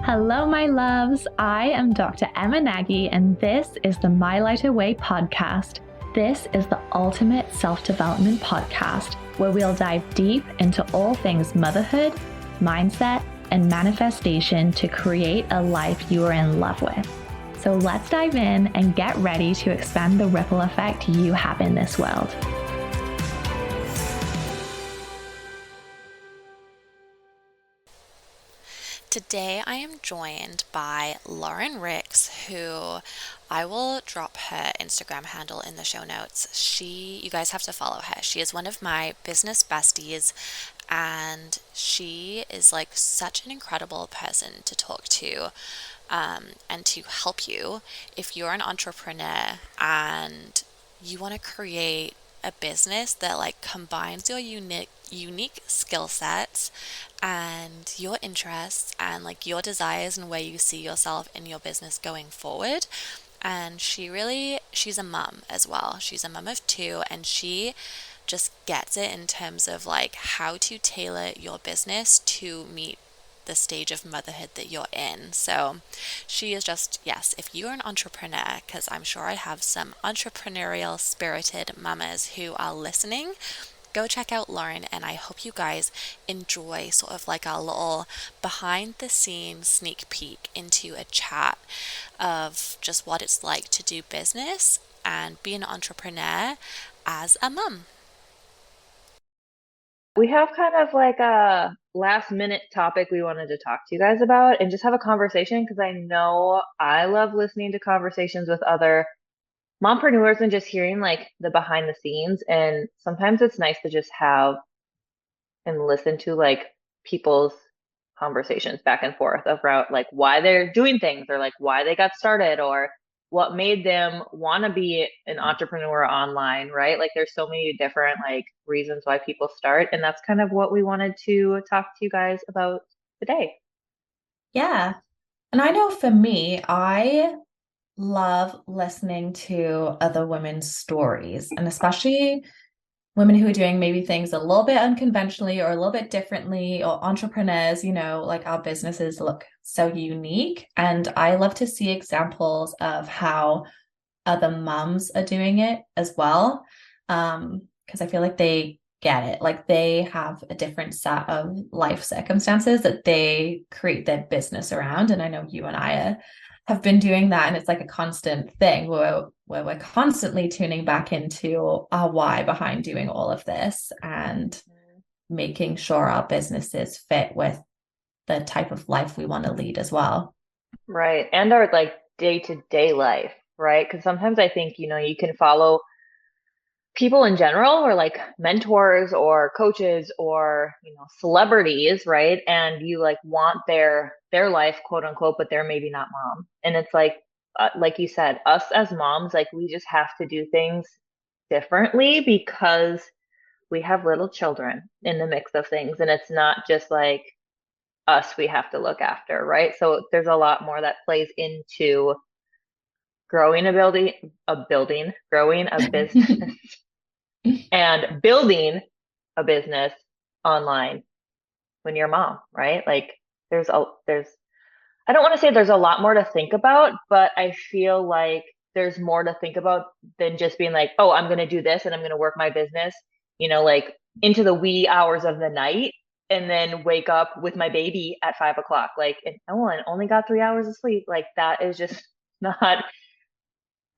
Hello, my loves. I am Dr. Emma Nagy, and this is the My Lighter Way podcast. This is the ultimate self-development podcast where we'll dive deep into all things motherhood, mindset, and manifestation to create a life you are in love with. So let's dive in and get ready to expand the ripple effect you have in this world. Today I am joined by Lauren Ricks, who I will drop her Instagram handle in the show notes. You guys have to follow her. She is one of my business besties, and she is like such an incredible person to talk to, and to help you if you're an entrepreneur and you want to create a business that like combines your unique skill sets and your interests and like your desires and where you see yourself in your business going forward. And she's a mum as well. She's a mum of two, and she just gets it in terms of like how to tailor your business to meet the stage of motherhood that you're in. So she is just, yes, if you're an entrepreneur, because I'm sure I have some entrepreneurial spirited mamas who are listening, go check out Lauren, and I hope you guys enjoy sort of like a little behind the scenes sneak peek into a chat of just what it's like to do business and be an entrepreneur as a mum. We have kind of like a last minute topic we wanted to talk to you guys about and just have a conversation because I know I love listening to conversations with other mompreneurs and just hearing like the behind the scenes. And sometimes it's nice to just have and listen to like people's conversations back and forth about like why they're doing things or like why they got started or what made them want to be an entrepreneur online, right? Like there's so many different like reasons why people start, and that's kind of what we wanted to talk to you guys about today. Yeah. And I know for me, I love listening to other women's stories, and especially women who are doing maybe things a little bit unconventionally or a little bit differently, or entrepreneurs, like our businesses look so unique. And I love to see examples of how other mums are doing it as well. Because I feel like they get it. Like they have a different set of life circumstances that they create their business around. And I know you and have been doing that. And it's like a constant thing where we're constantly tuning back into our why behind doing all of this and making sure our businesses fit with the type of life we want to lead as well. Right. And our like day to day life, right? Because sometimes I think, you can follow people in general or like mentors or coaches or celebrities, right? And you like want their life, quote unquote, but they're maybe not mom. And it's like you said, us as moms, like we just have to do things differently because we have little children in the mix of things, and it's not just like us we have to look after, right? So there's a lot more that plays into growing a business and building a business online when you're a mom, right? Like there's I don't want to say there's a lot more to think about, but I feel like there's more to think about than just being like, oh, I'm going to do this and I'm going to work my business, like into the wee hours of the night and then wake up with my baby at 5 o'clock. Like, and oh, and only got 3 hours of sleep. Like that is just not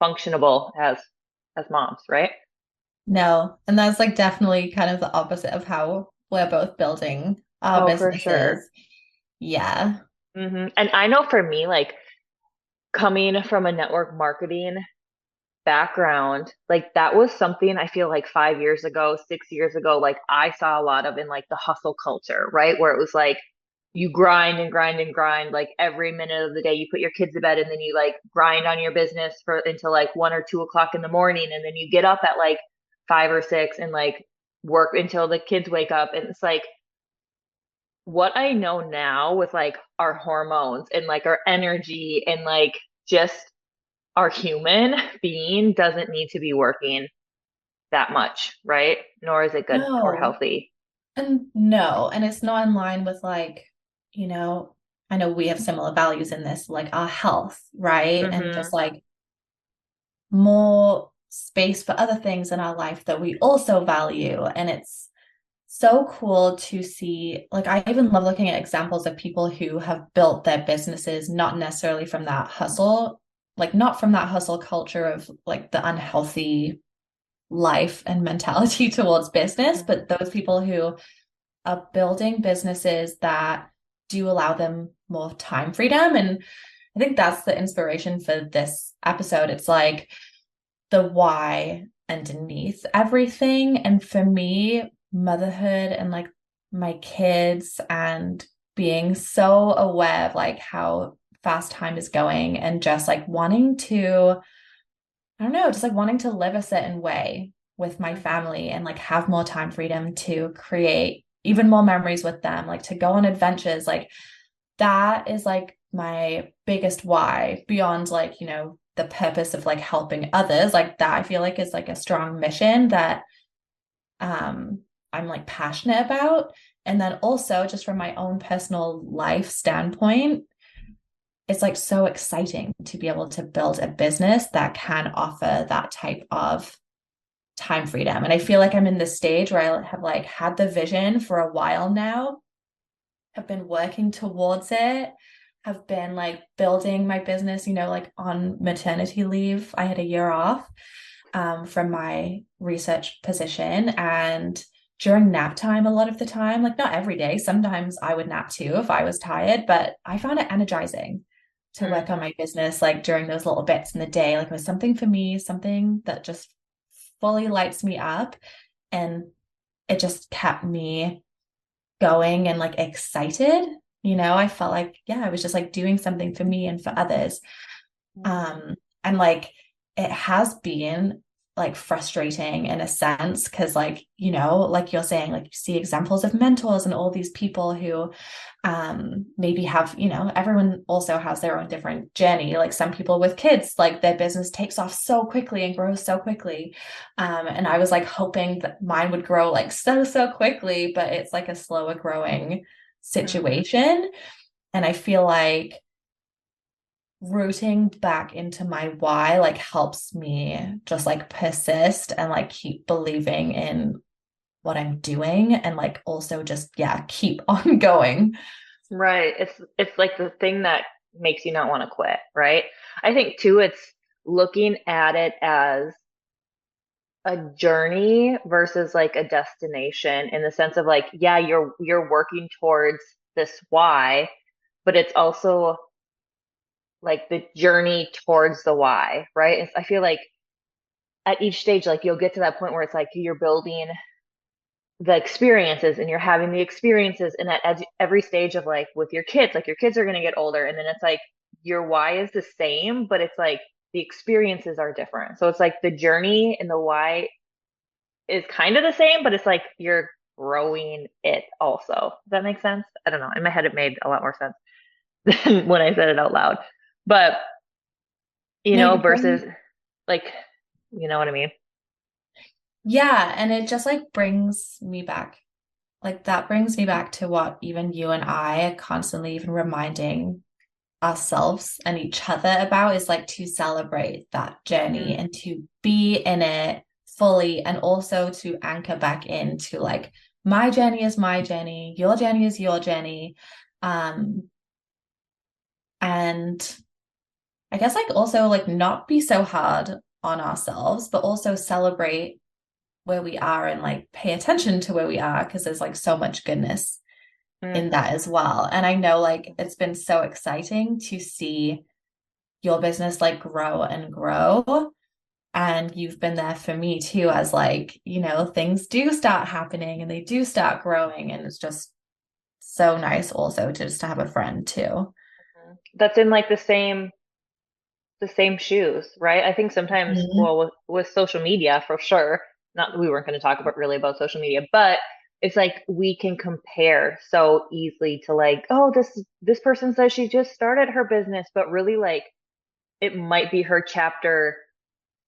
functionable as moms, right? No, and that's like definitely kind of the opposite of how we're both building our Oh, for sure. businesses. Yeah. And I know for me, like coming from a network marketing background, like that was something I feel like 5 years ago, 6 years ago, like I saw a lot of in like the hustle culture, right? Where it was like you grind and grind and grind like every minute of the day. You put your kids to bed and then you like grind on your business for until like 1 or 2 o'clock in the morning. And then you get up at like 5 or 6 and like work until the kids wake up. And it's like what I know now with like our hormones and like our energy and like just our human being doesn't need to be working that much, right? Nor is it good or No. healthy. And no, and it's not in line with like, you know, I know we have similar values in this, like our health, right? And just Mm-hmm. like more space for other things in our life that we also value. And it's so cool to see. Like, I even love looking at examples of people who have built their businesses not necessarily from that hustle, like, not from that hustle culture of like the unhealthy life and mentality towards business, Mm-hmm. but those people who are building businesses that do allow them more time freedom. And I think that's the inspiration for this episode. It's like the why underneath everything. And for me, motherhood and like my kids and being so aware of like how fast time is going and just like wanting to, I don't know, just like wanting to live a certain way with my family and like have more time freedom to create even more memories with them, like to go on adventures. Like that is like my biggest why beyond like, the purpose of like helping others. Like that I feel like is like a strong mission that um I'm like passionate about. And then also just from my own personal life standpoint, it's like so exciting to be able to build a business that can offer that type of time freedom. And I feel like I'm in this stage where I have like had the vision for a while now, have been working towards it, have been like building my business, like on maternity leave. I had a year off from my research position. And during nap time, a lot of the time, like not every day, sometimes I would nap too if I was tired, but I found it energizing to work on Mm-hmm. my business like during those little bits in the day. Like it was something for me, something that just fully lights me up. And it just kept me going and like excited. I felt like, yeah, I was just like doing something for me and for others. Um, and like it has been like frustrating in a sense because like, like you're saying, like you see examples of mentors and all these people who maybe have, everyone also has their own different journey. Like some people with kids, like their business takes off so quickly and grows so quickly. And I was like hoping that mine would grow like so quickly, but it's like a slower growing Mm-hmm. situation. And I feel like rooting back into my why like helps me just like persist and like keep believing in what I'm doing and like also just keep on going. Right. It's like the thing that makes you not want to quit, right? I think too it's looking at it as a journey versus like a destination in the sense of like, yeah, you're working towards this why, but it's also like the journey towards the why, right? I feel like at each stage, like you'll get to that point where it's like you're building the experiences and you're having the experiences and at every stage of like with your kids, like your kids are going to get older and then it's like your why is the same, but it's like the experiences are different. So it's like the journey and the why is kind of the same, but it's like you're growing it also. Does that make sense? I don't know. In my head, it made a lot more sense than when I said it out loud. But, No, you versus bring like, you know what I mean? yeah, and it just like brings me back. Like that brings me back to what even you and I are constantly even reminding ourselves and each other about is like to celebrate that journey Mm, and to be in it fully and also to anchor back into like my journey is my journey is your journey. Um, and I guess like also like not be so hard on ourselves, but also celebrate where we are and like pay attention to where we are because there's like so much goodness in that hmm as well. And I know like it's been so exciting to see your business like grow and grow. And you've been there for me too, as like, things do start happening and they do start growing. And it's just so nice also to just to have a friend too. That's in like the same shoes, right? I think sometimes, Mhm. well, with social media for sure, not we weren't going to talk about really about social media, but it's like we can compare so easily to like, oh, this person says she just started her business, but really like it might be her chapter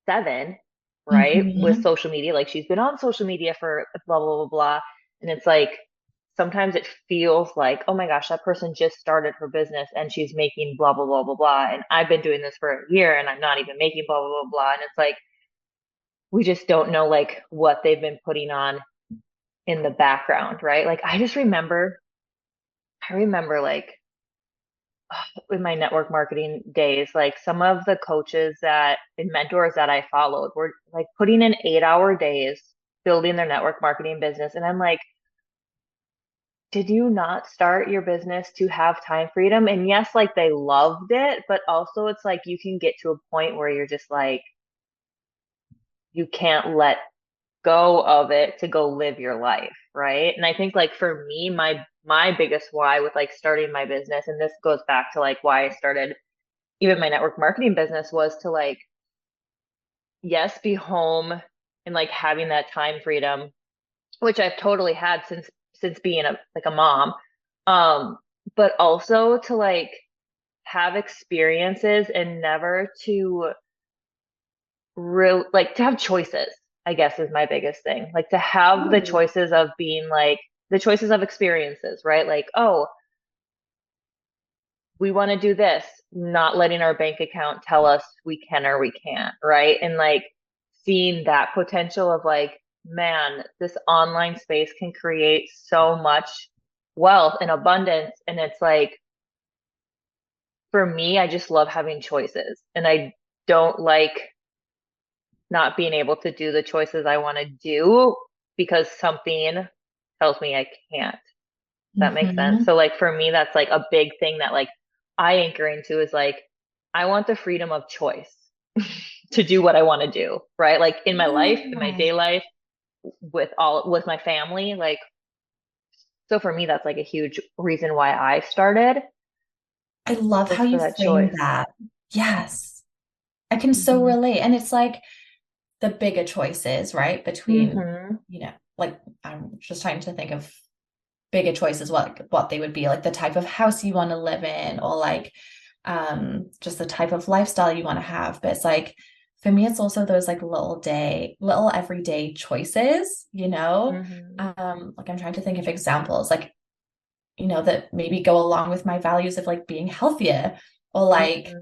7, right? With Mhm. social media, like she's been on social media for blah blah blah blah, and it's like sometimes it feels like, oh my gosh, that person just started her business and she's making blah, blah, blah, blah, blah. And I've been doing this for a year and I'm not even making blah, blah, blah, blah. And it's like, we just don't know like what they've been putting on in the background, right? Like I remember like in my network marketing days, like some of the coaches that and mentors that I followed were like putting in 8-hour days building their network marketing business. And I'm like, did you not start your business to have time freedom? And yes, like they loved it, but also it's like you can get to a point where you're just like, you can't let go of it to go live your life, right? And I think like for me, my biggest why with like starting my business, and this goes back to like why I started even my network marketing business was to like, yes, be home and like having that time freedom, which I've totally had since being a mom. Um, but also to like have experiences and never to real like to have choices, I guess is my biggest thing. Like to have the Ooh. choices of being like the choices of experiences, right? Like, oh, we want to do this, not letting our bank account tell us we can or we can't, right? And like seeing that potential of like, man, this online space can create so much wealth and abundance. And it's like, for me, I just love having choices. And I don't like not being able to do the choices I want to do because something tells me I can't. That makes sense. Hmm. So like for me, that's like a big thing that like I anchor into is like I want the freedom of choice to do what I want to do, right? Like in my life, in my Yeah. day life, with my family, like so for me, that's like a huge reason why I started I love how was for you that frame choice. that. Yes, I can so Hmm. relate. And it's like the bigger choices, right? Between, Hmm. like I'm just trying to think of bigger choices, what they would be, like the type of house you want to live in, or like just the type of lifestyle you want to have. But it's like for me, it's also those like little everyday choices, Hmm. like I'm trying to think of examples, like, that maybe go along with my values of like being healthier, or like Hmm.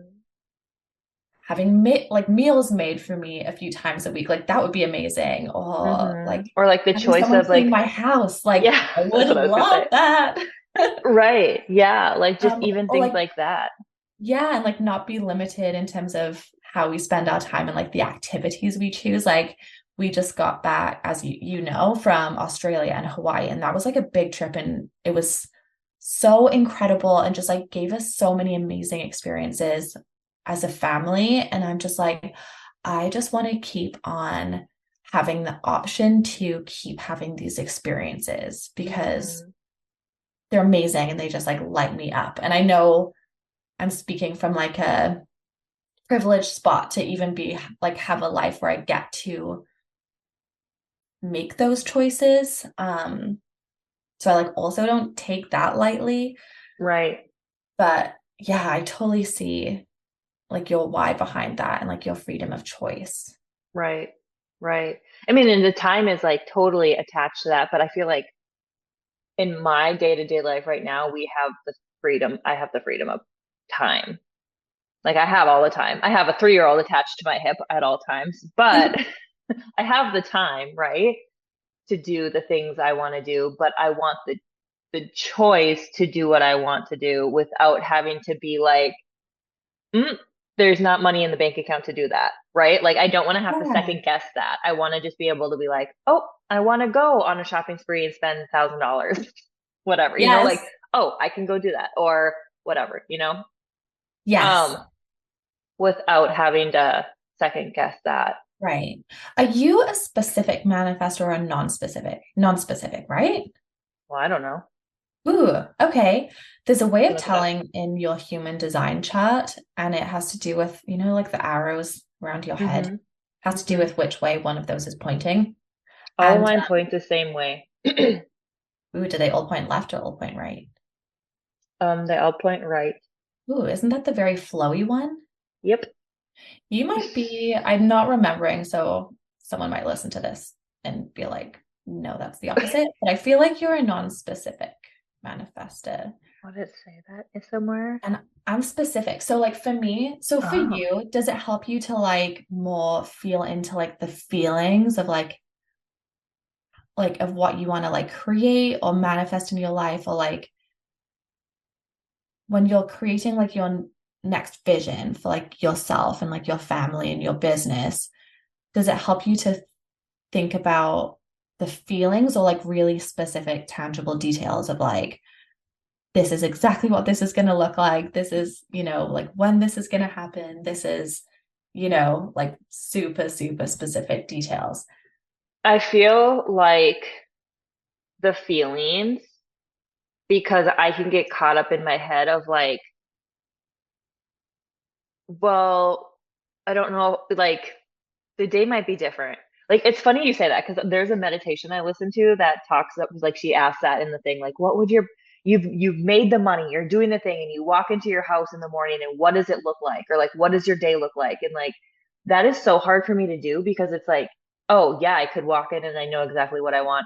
having like meals made for me a few times a week. Like that would be amazing. Or like Or like the having choice someone of clean like, my house. Like yeah, I would that's what I was gonna love say. that. Right. Yeah. Like just even Or things like, like that. yeah, and like not be limited in terms of how we spend our time and like the activities we choose. Like we just got back, as you know, from Australia and Hawaii, and that was like a big trip, and it was so incredible and just like gave us so many amazing experiences as a family. And I'm just like, I just want to keep on having the option to keep having these experiences because Hmm. they're amazing and they just like light me up. And I know I'm speaking from like a privileged spot to even be like have a life where I get to make those choices. So I like also don't take that lightly. Right. But yeah, I totally see like your why behind that and like your freedom of choice. Right. Right. I mean, and the time is like totally attached to that, but I feel like in my day-to-day life right now, we have the freedom. I have the freedom of time. Like I have all the time. I have a 3-year-old attached to my hip at all times, but I have the time, right, to do the things I want to do, but I want the choice to do what I want to do without having to be like, mm, there's not money in the bank account to do that, right? Like I don't want to have to Yeah. second guess that. I want to just be able to be like, oh, I want to go on a shopping spree and spend $1,000, whatever, like, Yes. oh, I can go do that or whatever. Yes. Um, without having to second guess that. Right. Are you a specific manifestor or a non-specific? Non-specific, right? Well, I don't know. Ooh, okay. There's a way You can of look it up. telling in your human design chart, and it has to do with, like the arrows around your head, Mm-hmm. has to do Mm-hmm. with which way one of those is pointing. All of And mine point the same way. ooh, do they all point left or all point right? They all point right. Ooh, isn't that the very flowy one? Yep. You might be, I'm not remembering, so someone might listen to this and be like, No, that's the opposite. But I feel like you're a non-specific manifester. What did it say that is somewhere? And I'm specific. So like for me, so for Oh, you, does it help you to like more feel into like the feelings of like of what you want to like create or manifest in your life, or like when you're creating like your next vision for like yourself and like your family and your business, does it help you to think about the feelings or like really specific tangible details of like this is exactly what this is going to look like, this is, like when this is going to happen, this is, like super super specific details? I feel like the feelings, because I can get caught up in my head of like, well, I don't know, like the day might be different. Like it's funny you say that because there's a meditation I listen to that talks up like she asks that in the thing, like what would your you've made the money, you're doing the thing, and you walk into your house in the morning and what does it look like? Or like what does your day look like? And like that is so hard for me to do because it's like, oh yeah, I could walk in and I know exactly what I want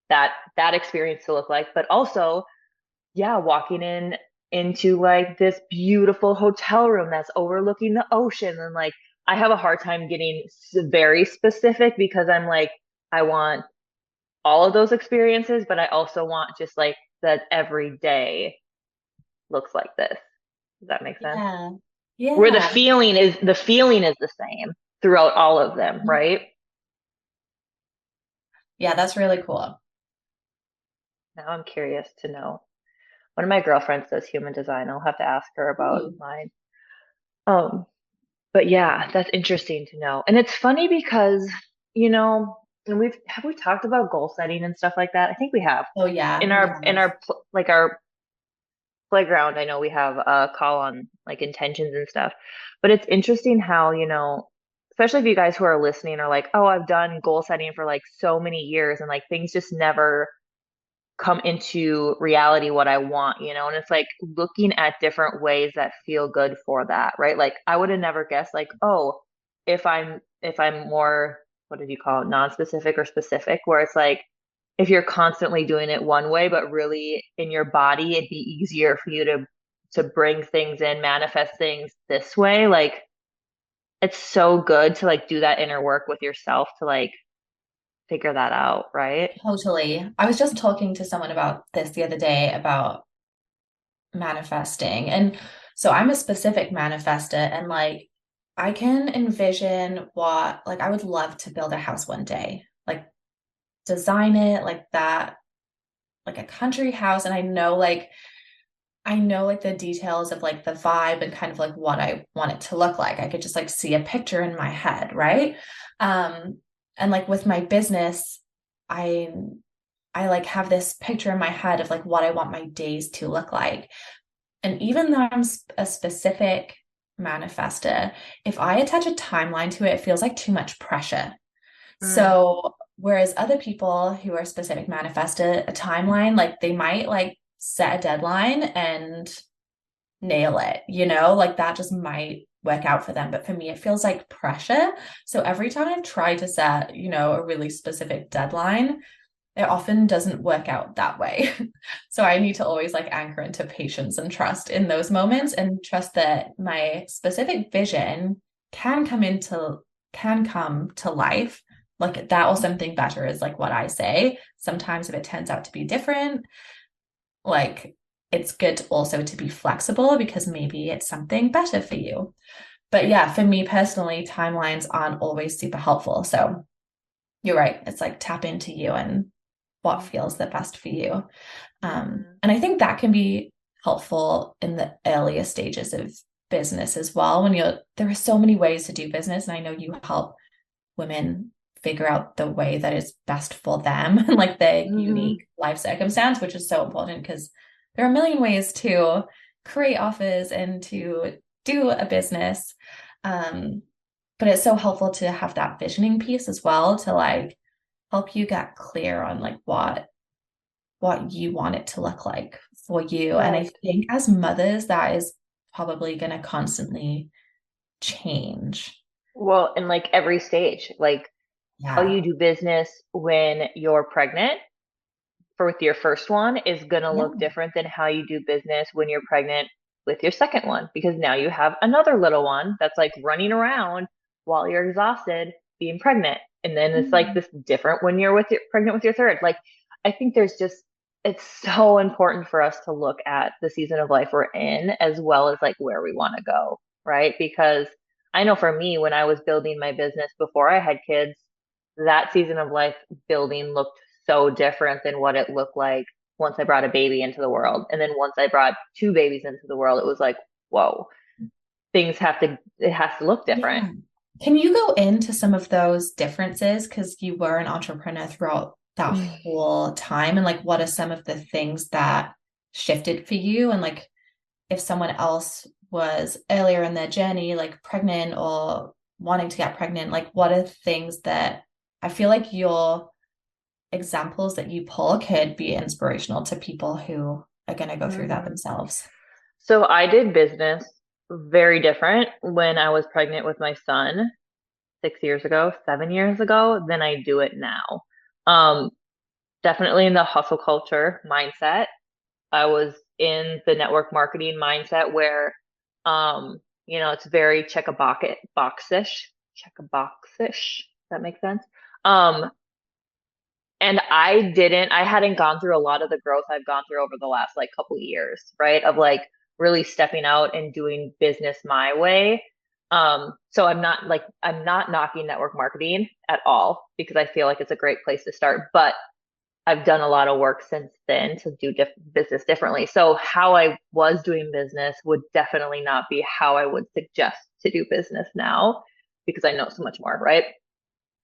that experience to look like, but also yeah, walking in into like this beautiful hotel room that's overlooking the ocean. And like, I have a hard time getting very specific because I'm like, I want all of those experiences, but I also want just like that every day looks like this. Does that make sense? Yeah. Where Yeah. the feeling is the same throughout all of them, right? Yeah, that's really cool. Now I'm curious to know. One of my girlfriends does human design. I'll have to ask her about Ooh. mine. Um, But yeah, that's interesting to know. And it's funny because, and we talked about goal setting and stuff like that? I think we have. Oh yeah, In we our playground, I know we have a call on like intentions and stuff. But it's interesting how, especially if you guys who are listening are like, "Oh, I've done goal setting for like so many years and like things just never come into reality what I want, and it's like looking at different ways that feel good for that, right? Like I would have never guessed like, oh, if I'm more, what did you call it, non-specific or specific, where it's like if you're constantly doing it one way, but really in your body, it'd be easier for you to bring things in, manifest things this way. Like it's so good to like do that inner work with yourself to like figure that out, right? totally. I was just talking to someone about this the other day about manifesting. And so I'm a specific manifester, and like I can envision what, like I would love to build a house one day, like design it like that, like a country house. And I know like the details of like the vibe and kind of like what I want it to look like. I could just like see a picture in my head, right? Um, and like with my business, I I like have this picture in my head of like what I want my days to look like. And even though I'm a specific manifester, if I attach a timeline to it, it feels like too much pressure. Mm. So whereas other people who are specific manifester, a timeline, like they might like set a deadline and nail it, like that just might work out for them. But for me, it feels like pressure. So every time I've tried to set, a really specific deadline, it often doesn't work out that way. So I need to always like anchor into patience and trust in those moments, and trust that my specific vision can come to life. Like that or something better is like what I say. Sometimes if it turns out to be different, like it's good also to be flexible because maybe it's something better for you. But yeah, for me personally, timelines aren't always super helpful. So you're right. It's like tap into you and what feels the best for you. Mhm. And I think that can be helpful in the earlier stages of business as well. There are so many ways to do business. And I know you help women figure out the way that is best for them and like their Mhm. unique life circumstance, which is so important because there are a million ways to create offers and to do a business. Um, but it's so helpful to have that visioning piece as well to like help you get clear on like what you want it to look like for you. And I Right. think as mothers, that is probably going to constantly change. Well, in like every stage, like how Yeah. you do business when you're pregnant for with your first one is going to look Yeah. different than how you do business when you're pregnant with your second one, because now you have another little one that's like running around while you're exhausted being pregnant. And then it's like Mm. this different when you're with your pregnant with your third. Like, I think there's just, it's so important for us to look at the season of life we're in as well as like where we want to go, right? Because I know for me, when I was building my business before I had kids, that season of life building looked so different than what it looked like once I brought a baby into the world. And then once I brought two babies into the world, it was like, whoa, it has to look different. Yeah. Can you go into some of those differences? Because you were an entrepreneur throughout that whole time. And like, what are some of the things that shifted for you? And like, if someone else was earlier in their journey, like pregnant or wanting to get pregnant, like, what are things that I feel like your examples that you pull could be inspirational to people who are going to go through that Mhm. themselves? So I did business very different when I was pregnant with my son 6 years ago, 7 years ago, than I do it now. Um, Definitely in the hustle culture mindset. I was in the network marketing mindset where, it's very check a boxish, check a boxish. That makes sense. Um, and I hadn't gone through a lot of the growth I've gone through over the last like couple of years, right? Of like really stepping out and doing business my way. So I'm not knocking network marketing at all because I feel like it's a great place to start, but I've done a lot of work since then to do business differently. So how I was doing business would definitely not be how I would suggest to do business now because I know so much more, right?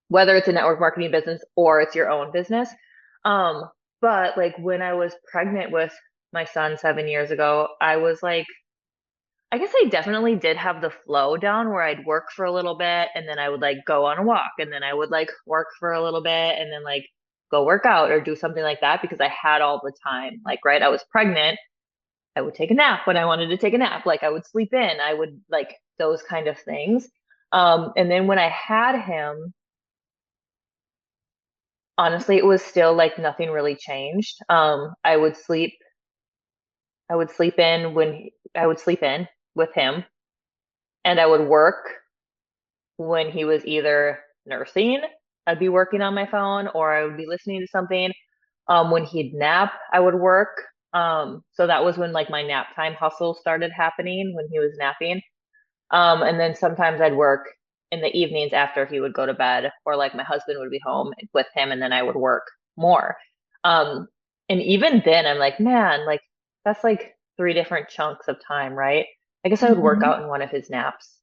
Whether it's a network marketing business or it's your own business. Um, but like when I was pregnant with my son 7 years ago, I was like, I guess I definitely did have the flow down where I'd work for a little bit and then I would like go on a walk and then I would like work for a little bit and then like go work out or do something like that because I had all the time. Like, right, I was pregnant, I would take a nap when I wanted to take a nap. Like I would sleep in, I would like those kind of things. And then when I had him, honestly, it was still like nothing really changed. I would sleep in with him and I would work when he was either nursing, I'd be working on my phone or I would be listening to something. When he'd nap, I would work. So that was when like my nap time hustle started happening when he was napping. And then sometimes I'd work in the evenings after he would go to bed, or like my husband would be home with him, and then I would work more. Um, and even then, I'm like, man, like that's like three different chunks of time, right? I guess I would work out Mhm. in one of his naps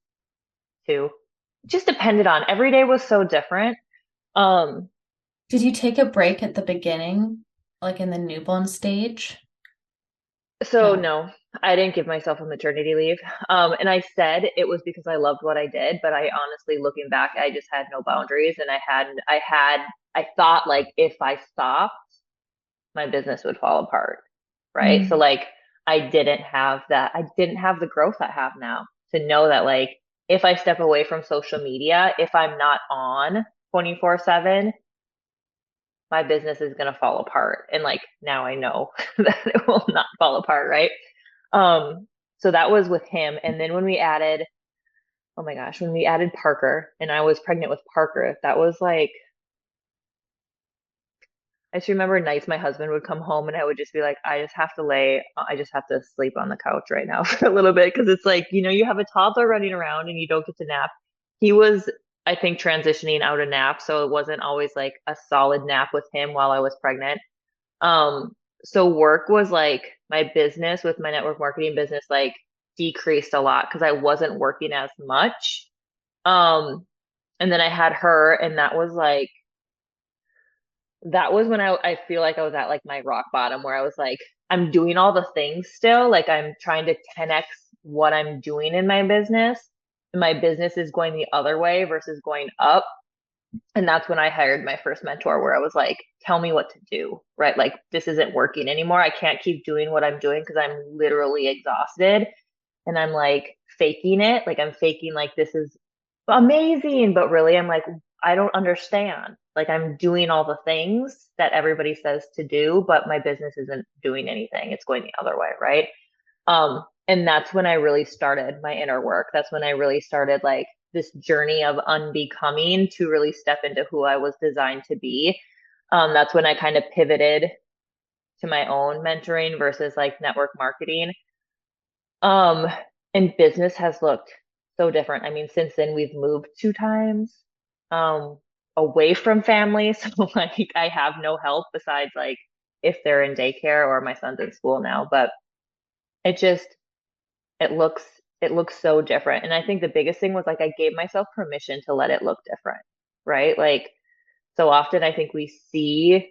too. Just depended on every day was so different. Um, Did you take a break at the beginning, like in the newborn stage? so No. no, I didn't give myself a maternity leave. And I said it was because I loved what I did, but I honestly, looking back, I just had no boundaries, and I thought like if I stopped, my business would fall apart, right? So Mm. like, I didn't have the growth I have now to know that like, if I step away from social media, if I'm not on 24/7, my business is going to fall apart. And like now I know that it will not fall apart, right? Um, so that was with him. And then oh my gosh, when we added Parker and I was pregnant with Parker, that was like, I just remember nights my husband would come home and I would just be like, I just have to sleep on the couch right now for a little bit. Cause it's like, you have a toddler running around and you don't get to nap. He was, I think, transitioning out of nap. So it wasn't always like a solid nap with him while I was pregnant. Um, so work was like my business with my network marketing business, like decreased a lot because I wasn't working as much. Um, and then I had her, and that was when I feel like I was at like my rock bottom where I was like, I'm doing all the things still, like I'm trying to 10x what I'm doing in my business. And my business is going the other way versus going up. And that's when I hired my first mentor, where I was like, tell me what to do, right? Like, this isn't working anymore. I can't keep doing what I'm doing because I'm literally exhausted. And I'm like faking it. Like, I'm faking like this is amazing. But really, I'm like, I don't understand. Like I'm doing all the things that everybody says to do, but my business isn't doing anything. It's going the other way, right? And that's when I really started my inner work. That's when I really started like this journey of unbecoming to really step into who I was designed to be. That's when I kind of pivoted to my own mentoring versus like network marketing. Um, and business has looked so different. I mean, since then we've moved 2 times, um, away from family. So like I have no help besides like if they're in daycare or my son's in school now, but it just it looks it looks so different. And I think the biggest thing was like I gave myself permission to let it look different, right? Like so often I think we see,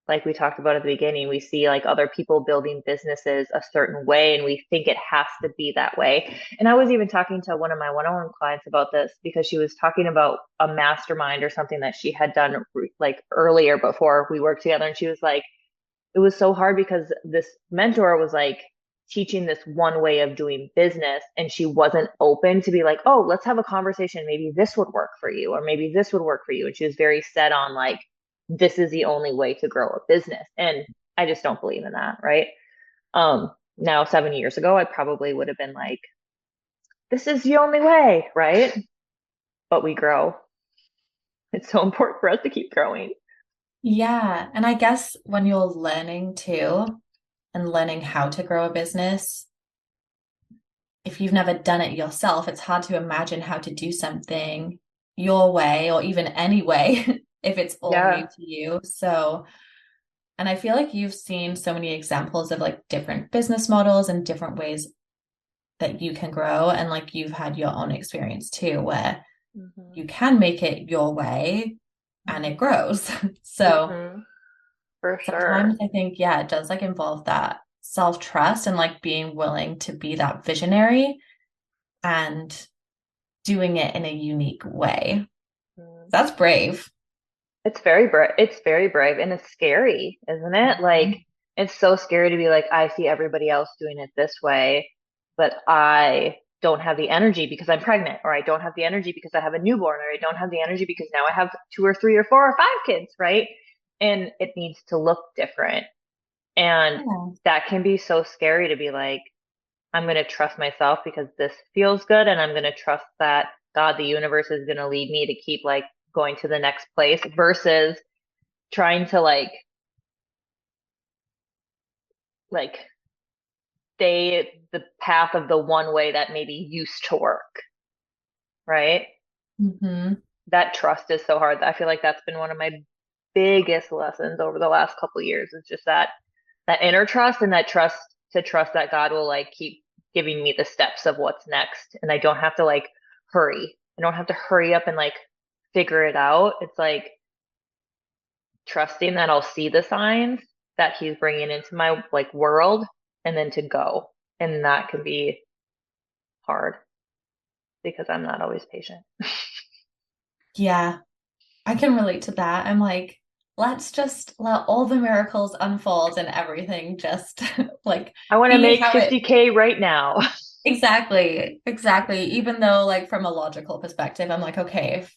like we talked about at the beginning, we see like other people building businesses a certain way and we think it has to be that way. And I was even talking to one of my one-on-one clients about this because she was talking about a mastermind or something that she had done like earlier before we worked together. And she was like, it was so hard because this mentor was like teaching this one way of doing business and she wasn't open to be like, oh, let's have a conversation, maybe this would work for you or maybe this would work for you. And she was very set on like this is the only way to grow a business, and I just don't believe in that, right? Now 7 years ago I probably would have been like, this is the only way, right? But we grow. It's so important for us to keep growing. Yeah. And I guess when you're learning too and learning how to grow a business, if you've never done it yourself, it's hard to imagine how to do something your way or even any way if it's all new Yeah. to you. So, and I feel like you've seen so many examples of like different business models and different ways that you can grow. And like you've had your own experience too, where Hmm. you can make it your way and it grows. So Hmm. For sometimes sure. I think, yeah, it does like involve that self-trust and like being willing to be that visionary and doing it in a unique way. Mm. That's brave. It's very brave. It's very brave and it's scary, isn't it? Like Mhm. it's so scary to be like, I see everybody else doing it this way, but I don't have the energy because I'm pregnant, or I don't have the energy because I have a newborn, or I don't have the energy because now I have two or three or four or five kids, right? And it needs to look different. And Yeah. that can be so scary to be like, I'm going to trust myself because this feels good. And I'm going to trust that God, the universe is going to lead me to keep like going to the next place versus trying to like stay the path of the one way that maybe used to work, right? Hmm. That trust is so hard. I feel like that's been one of my biggest lessons over the last couple of years is just that inner trust and that trust to trust that God will like keep giving me the steps of what's next. And I don't have to like hurry. I don't have to hurry up and like figure it out. It's like trusting that I'll see the signs that he's bringing into my like world and then to go. And that can be hard because I'm not always patient. Yeah, I can relate to that. I'm like, let's just let all the miracles unfold and everything just like I want to be make how it 50K right now. exactly, exactly. Even though, like, from a logical perspective, I'm like, okay, if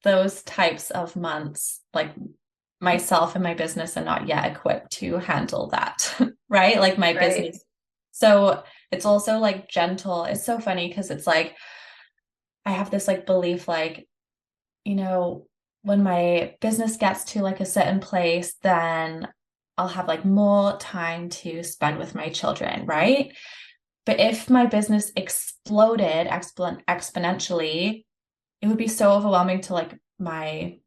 those types of months, like myself and my business are not yet equipped to handle that, right? Like my Right. business. So it's also like gentle. It's so funny because it's like I have this like belief, like, when my business gets to like a certain place, then I'll have like more time to spend with my children, right? But if my business exploded exponentially, it would be so overwhelming to like my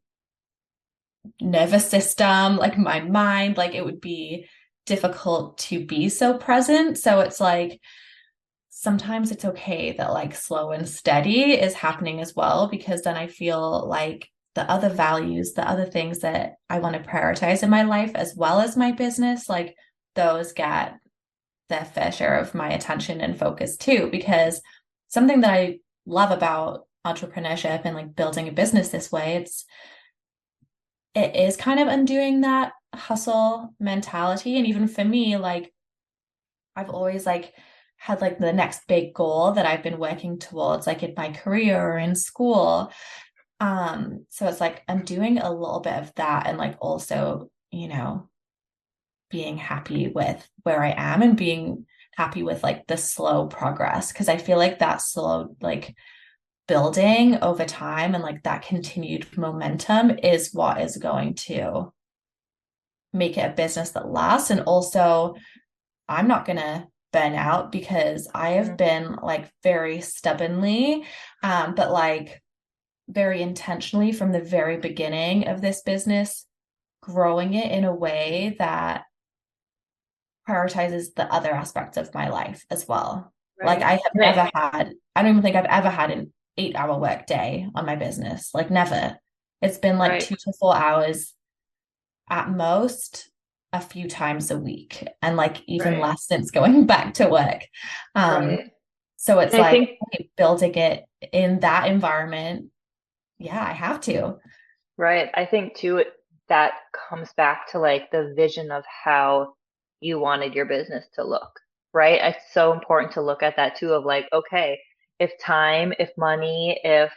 nervous system, like my mind, like it would be difficult to be so present. So it's like sometimes it's okay that like slow and steady is happening as well, because then I feel like the other values, the other things that I want to prioritize in my life, as well as my business, like those get their fair share of my attention and focus too. Because something that I love about entrepreneurship and like building a business this way, it is kind of undoing that hustle mentality. And even for me, like I've always like had like the next big goal that I've been working towards, like in my career or in school. So it's like I'm doing a little bit of that and like also, being happy with where I am and being happy with like the slow progress. Cause I feel like that slow, like building over time and like that continued momentum is what is going to make it a business that lasts. And also, I'm not going to burn out because I have Mhm. been like very stubbornly, but like very intentionally from the very beginning of this business, growing it in a way that prioritizes the other aspects of my life as well. Like Right. And I don't even think I've ever had an 8 hour work day on my business. Like never. It's been like right, 2 to 4 hours at most a few times a week and like even right, less since going back to work. Um, right. so it's And I like think, okay, building it in that environment. Yeah, I have to. right, I think too, that comes back to like the vision of how you wanted your business to look, right? It's so important to look at that too, of like, okay, if time, if money, if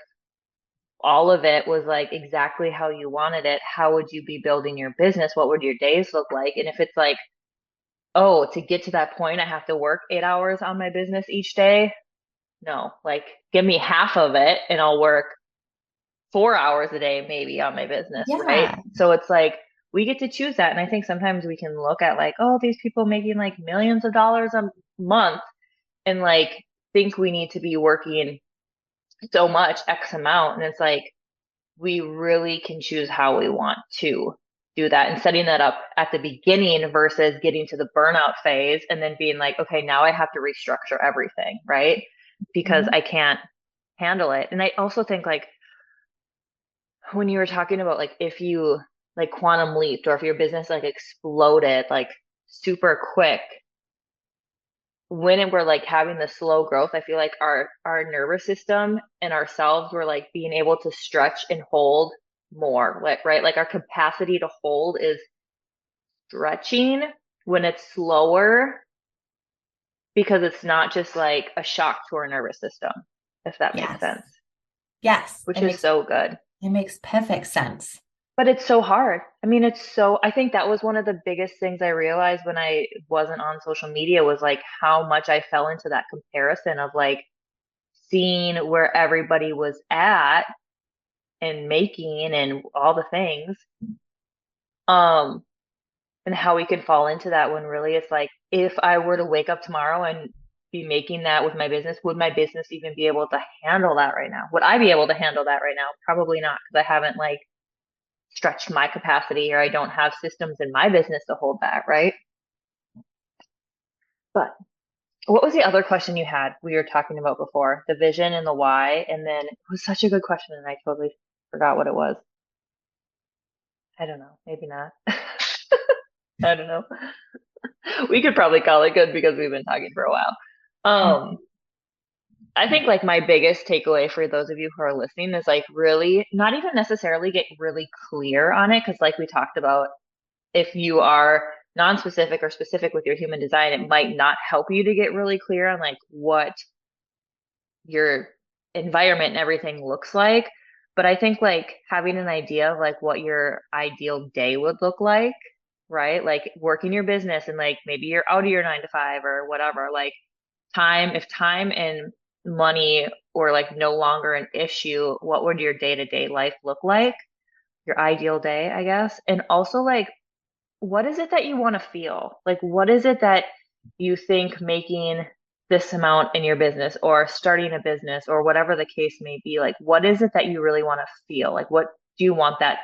all of it was like exactly how you wanted it, how would you be building your business? What would your days look like? And if it's like, oh, to get to that point, I have to work 8 hours on my business each day. No, like give me half of it and I'll work 4 hours a day maybe on my business, right? Yeah. So it's like we get to choose that. And I think sometimes we can look at like, oh, these people making like millions of dollars a month and like think we need to be working so much X amount. And it's like we really can choose how we want to do that and setting that up at the beginning versus getting to the burnout phase and then being like, okay, now I have to restructure everything, right? Because Mhm. I can't handle it. And I also think like when you were talking about like if you like quantum leaped or if your business like exploded like super quick, when we're like having the slow growth, I feel like our nervous system and ourselves were like being able to stretch and hold more, like right, like our capacity to hold is stretching when it's slower because it's not just like a shock to our nervous system, if that makes Yes. sense, Yes. which is so good. It makes perfect sense. But it's so hard. I mean, I think that was one of the biggest things I realized when I wasn't on social media was like how much I fell into that comparison of like seeing where everybody was at and making and all the things. Um, and how we can fall into that when really it's like, if I were to wake up tomorrow and be making that with my business, would my business even be able to handle that right now? Would I be able to handle that right now? Probably not, because I haven't like stretched my capacity or I don't have systems in my business to hold that, right? But what was the other question you had we were talking about before? The vision and the why. And then it was such a good question and I totally forgot what it was. I don't know. Maybe not. I don't know. We could probably call it good because we've been talking for a while. Um, I think like my biggest takeaway for those of you who are listening is like really not even necessarily get really clear on it because like we talked about, if you are non-specific or specific with your human design, it might not help you to get really clear on like what your environment and everything looks like. But I think like having an idea of like what your ideal day would look like, right? Like working your business and like maybe you're out of your 9 to 5 or whatever, like if time and money were like no longer an issue, what would your day-to-day life look like? Your ideal day, I guess. And also like what is it that you want to feel? Like, what is it that you think making this amount in your business or starting a business or whatever the case may be? Like, what is it that you really want to feel? Like, what do you want that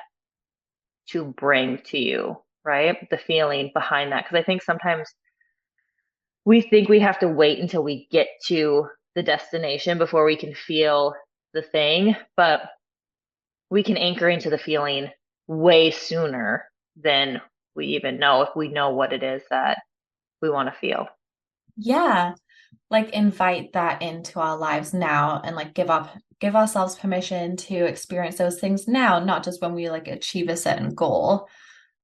to bring to you? Right? The feeling behind that. Because I think sometimes we think we have to wait until we get to the destination before we can feel the thing, but we can anchor into the feeling way sooner than we even know if we know what it is that we want to feel. Yeah, like invite that into our lives now and like give ourselves permission to experience those things now, not just when we like achieve a certain goal.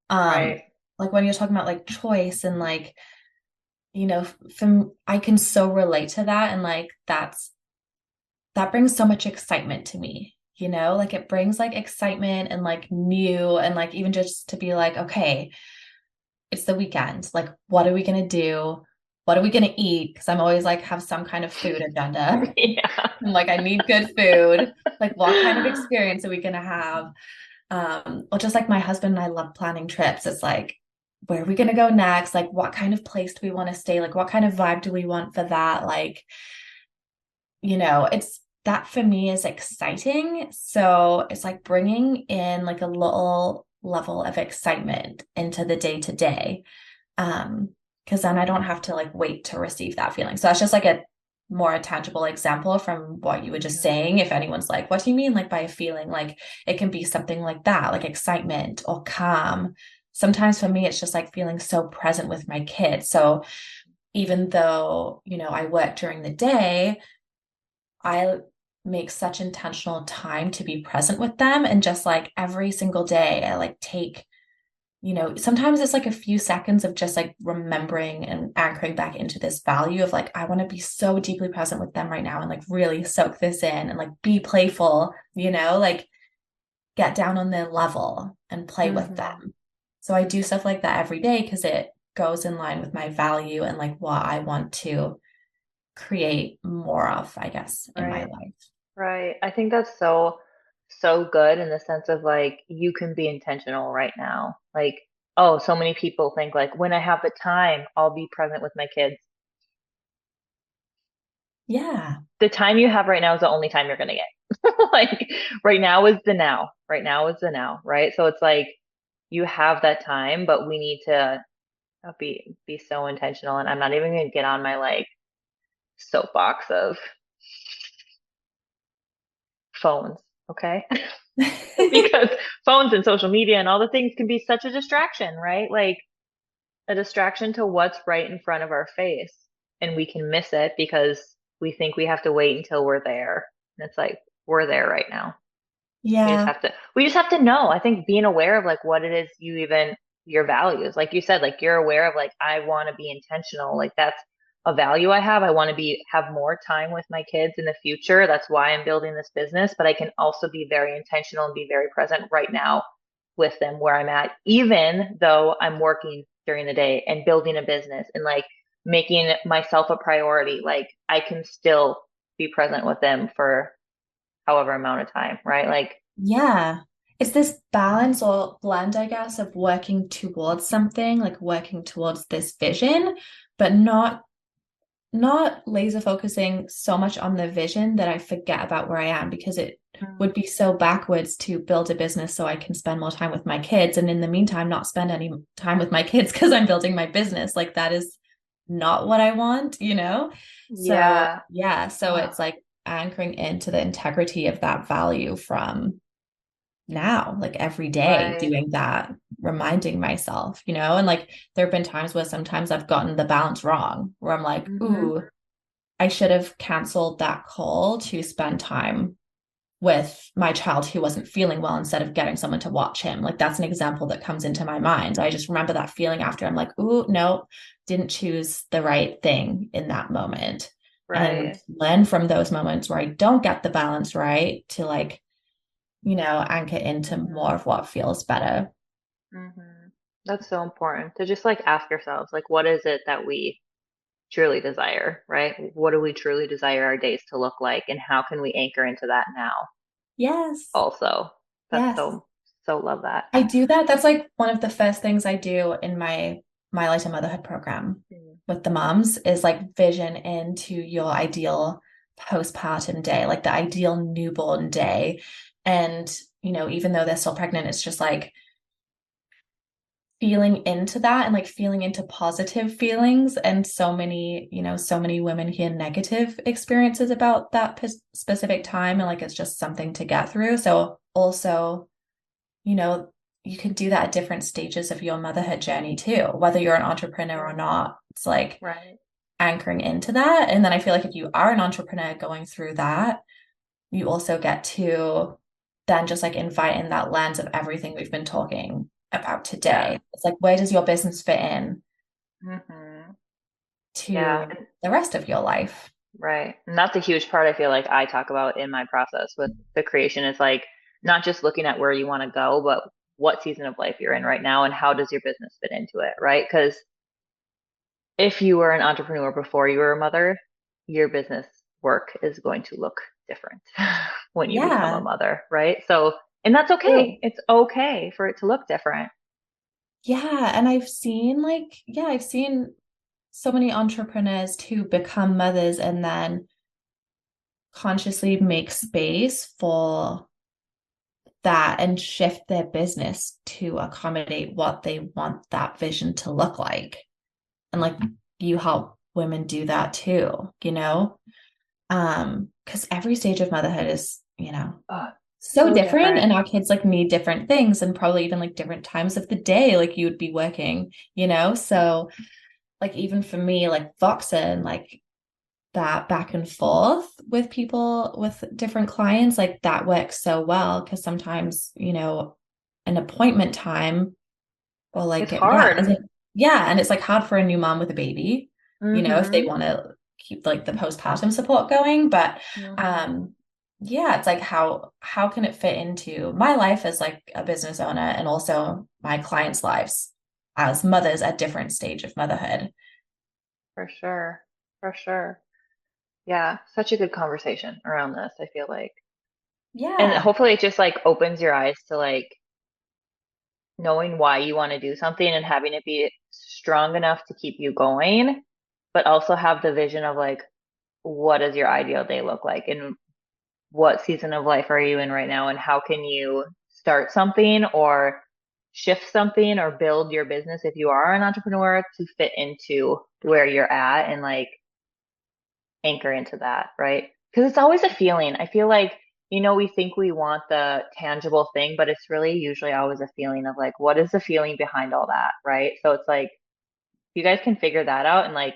Um, Right. like when you're talking about like choice and like, from I can so relate to that and like that brings so much excitement to me. like it brings like excitement and like new and like even just to be like, okay, it's the weekend. Like, what are we gonna do? What are we gonna eat? Because I'm always like have some kind of food agenda. Yeah. And like I need good food. Like, what kind of experience are we gonna have? Or just like my husband and I love planning trips. It's like, where are we gonna go next? Like, what kind of place do we want to stay? Like, what kind of vibe do we want for that? Like, it's that for me is exciting. So it's like bringing in like a little level of excitement into the day to day. Because then I don't have to like wait to receive that feeling. So that's just like a more tangible example from what you were just Mhm. saying. If anyone's like, what do you mean like by a feeling? Like it can be something like that, like excitement or calm. Sometimes for me, it's just like feeling so present with my kids. So even though, I work during the day, I make such intentional time to be present with them. And just like every single day, I like take, sometimes it's like a few seconds of just like remembering and anchoring back into this value of like, I want to be so deeply present with them right now and like really soak this in and like be playful, like get down on their level and play with Mhm. them. So I do stuff like that every day because it goes in line with my value and like what I want to create more of, I guess, in my Right. life. Right. I think that's so, so good in the sense of like you can be intentional right now. Like, oh, so many people think like when I have the time, I'll be present with my kids. Yeah. The time you have right now is the only time you're gonna get. Like right now is the now. Right now is the now, right? So it's like you have that time, but we need to be so intentional. And I'm not even gonna get on my like soapbox of phones, okay? Because phones and social media and all the things can be such a distraction, right? Like a distraction to what's right in front of our face. And we can miss it because we think we have to wait until we're there. And it's like, we're there right now. Yeah. We just have to know. I think being aware of like what it is you even, your values, like you said, like you're aware of like, I want to be intentional. Like that's a value I have. I want to have more time with my kids in the future. That's why I'm building this business, but I can also be very intentional and be very present right now with them where I'm at, even though I'm working during the day and building a business and like making myself a priority. Like I can still be present with them for however amount of time, right? Like, Yeah. It's this balance or blend, I guess, of working towards something, like working towards this vision, but not laser focusing so much on the vision that I forget about where I am because it would be so backwards to build a business so I can spend more time with my kids and in the meantime not spend any time with my kids because I'm building my business. Like that is not what I want? So yeah. yeah, so Oh, it's like anchoring into the integrity of that value from now, like every day right. doing that, reminding myself, and like there have been times where sometimes I've gotten the balance wrong, where I'm like, Hmm. ooh, I should have canceled that call to spend time with my child who wasn't feeling well instead of getting someone to watch him. Like that's an example that comes into my mind. I just remember that feeling after I'm like, ooh, no, didn't choose the right thing in that moment. And Right. learn from those moments where I don't get the balance right to like anchor into Hmm. more of what feels better. Hmm. That's so important to just like ask ourselves, like, what is it that we truly desire, right? What do we truly desire our days to look like, and how can we anchor into that now? Yes. Also, that's Yes. so, so love that. I do that. That's like one of the first things I do in my Light of Motherhood program Mm. with the moms is like vision into your ideal postpartum day, like the ideal newborn day. And, even though they're still pregnant, it's just like feeling into that and like feeling into positive feelings. And so many women hear negative experiences about that specific time. And like it's just something to get through. So also, you know, you can do that at different stages of your motherhood journey too, whether you're an entrepreneur or Right. not. It's like Right. anchoring into that. And then I feel like if you are an entrepreneur going through that, you also get to then just like invite in that lens of everything we've been talking about Yeah. today. It's like, where does your business fit in Hmm. Yeah. to the rest of your life? Right. And that's a huge part I feel like I talk about in my process with the creation is like not just looking at where you want to go, but what season of life you're in right now and how does your business fit into it, right? Because if you were an entrepreneur before you were a mother, your business work is going to look different when you become a Yeah. mother, right? So, and that's So okay. It's okay for it to look different. yeah, and I've seen so many entrepreneurs to become mothers and then consciously make space for that and shift their business to accommodate what they want that vision to look like. And like you help women do that too, you know? Because every stage of motherhood is, Oh, so so different different. and our kids like need different things and probably even like different times of the day like you would be working, so like even for me like Voxen like that back and forth with people with different clients like that works so well because sometimes an appointment time or It's like hard. yeah, and it's like hard for a new mom with a baby, if they Mm-hmm. want to keep like the postpartum support going. But Mm-hmm. um yeah, it's like how can it fit into my life as like a business owner and also my clients' lives as mothers at different stage of motherhood. For sure. For sure. Yeah, such a good conversation around this, I feel like. And Yeah. hopefully it just like opens your eyes to like knowing why you want to do something and having it be strong enough to keep you going, but also have the vision of like, what does your ideal day look like? And what season of life are you in right now? And how can you start something or shift something or build your business if you are an entrepreneur to fit into where you're at and like anchor into that, right? Because it's always a feeling. I feel like, we think we want the tangible thing, but it's really usually always a feeling of like, what is the feeling behind all that, right? So it's like, you guys can figure that out and like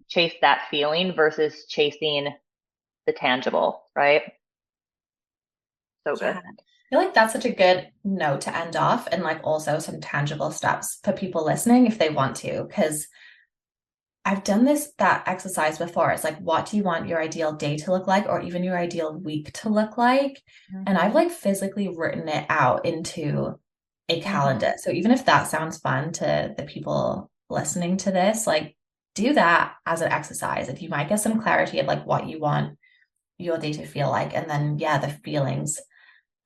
chase that feeling versus chasing the tangible, right? So Yeah. good. I feel like that's such a good note to end off and like also some tangible steps for people listening if they want to, because I've done that exercise before. It's like, what do you want your ideal day to look like, or even your ideal week to look like? And I've Mm-hmm. like physically written it out into a Mm-hmm. calendar. So even if that sounds fun to the people listening to this, like do that as an exercise. If you might get some clarity of like what you want your day to feel like, and then yeah, the feelings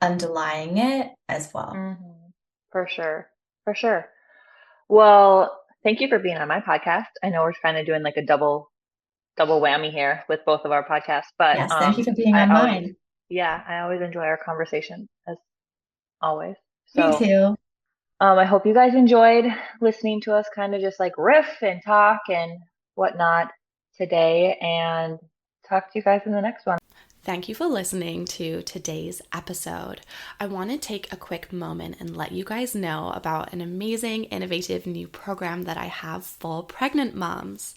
underlying it as well. Mm-hmm. For sure. For sure. Well, thank you for being on my podcast. I know we're kind of doing like a double whammy here with both of our podcasts, but Yes, thank you for being I on always mine. yeah, I always enjoy our conversation as always. Me So, too. I hope you guys enjoyed listening to us kind of just like riff and talk and whatnot today and talk to you guys in the next one. Thank you for listening to today's episode. I want to take a quick moment and let you guys know about an amazing, innovative new program that I have for pregnant moms.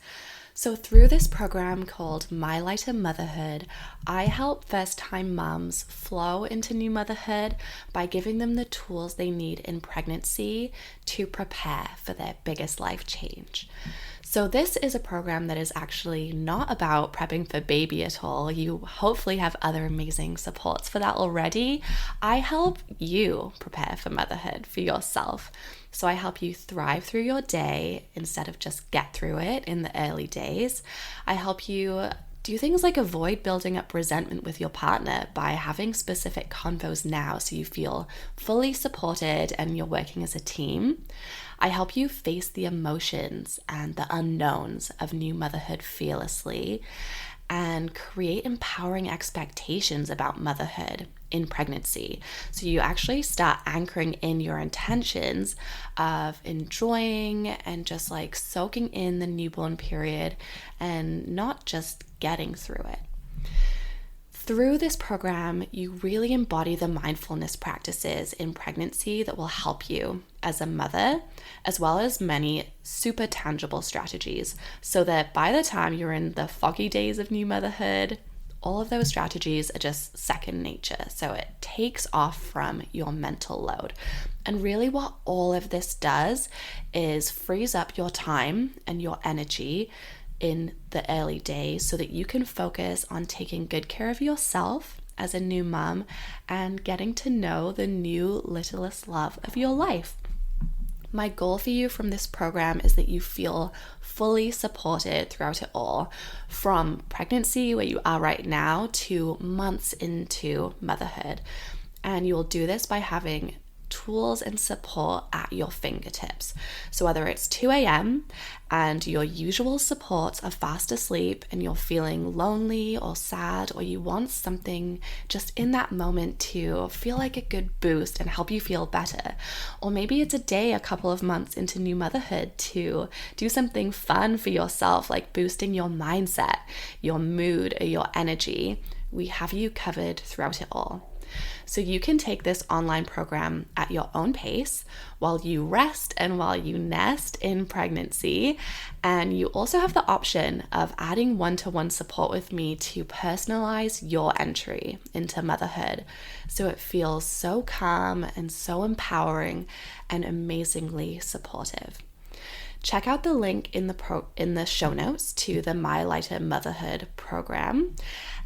So, through this program called My Lighter Motherhood, I help first time moms flow into new motherhood by giving them the tools they need in pregnancy to prepare for their biggest life change. So, this is a program that is actually not about prepping for baby at all. You hopefully have other amazing supports for that already. I help you prepare for motherhood for yourself. So, I help you thrive through your day instead of just get through it in the early days. I help you do things like avoid building up resentment with your partner by having specific convos now so you feel fully supported and you're working as a team. I help you face the emotions and the unknowns of new motherhood fearlessly and create empowering expectations about motherhood in pregnancy. So you actually start anchoring in your intentions of enjoying and just like soaking in the newborn period and not just getting through it. Through this program, you really embody the mindfulness practices in pregnancy that will help you as a mother, as well as many super tangible strategies, so that by the time you're in the foggy days of new motherhood, all of those strategies are just second nature. So it takes off from your mental load. And really, what all of this does is frees up your time and your energy in the early days so that you can focus on taking good care of yourself as a new mom and getting to know the new littlest love of your life. My goal for you from this program is that you feel fully supported throughout it all, from pregnancy, where you are right now, to months into motherhood. And you will do this by having tools and support at your fingertips. So whether it's 2 a.m. and your usual supports are fast asleep and you're feeling lonely or sad, or you want something just in that moment to feel like a good boost and help you feel better, or maybe it's a day a couple of months into new motherhood to do something fun for yourself, like boosting your mindset, your mood, or your energy, we have you covered throughout it all. So you can take this online program at your own pace while you rest and while you nest in pregnancy. And you also have the option of adding one-to-one support with me to personalize your entry into motherhood, so it feels so calm and so empowering and amazingly supportive. Check out the link in the show notes to the My Lighter Motherhood program.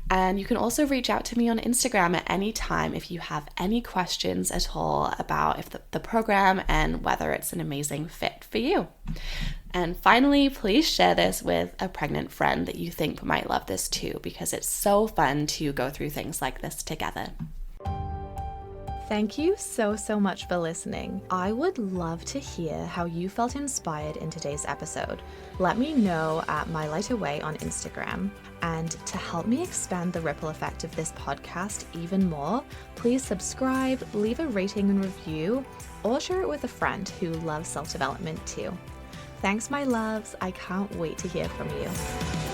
And you can also reach out to me on Instagram at any time if you have any questions at all about if the program and whether it's an amazing fit for you. And finally, please share this with a pregnant friend that you think might love this too, because it's so fun to go through things like this together. Thank you so much for listening. I would love to hear how you felt inspired in today's episode. Let me know at My Lighter Way on Instagram. And to help me expand the ripple effect of this podcast even more, please subscribe, leave a rating and review, or share it with a friend who loves self-development too. Thanks, my loves. I can't wait to hear from you.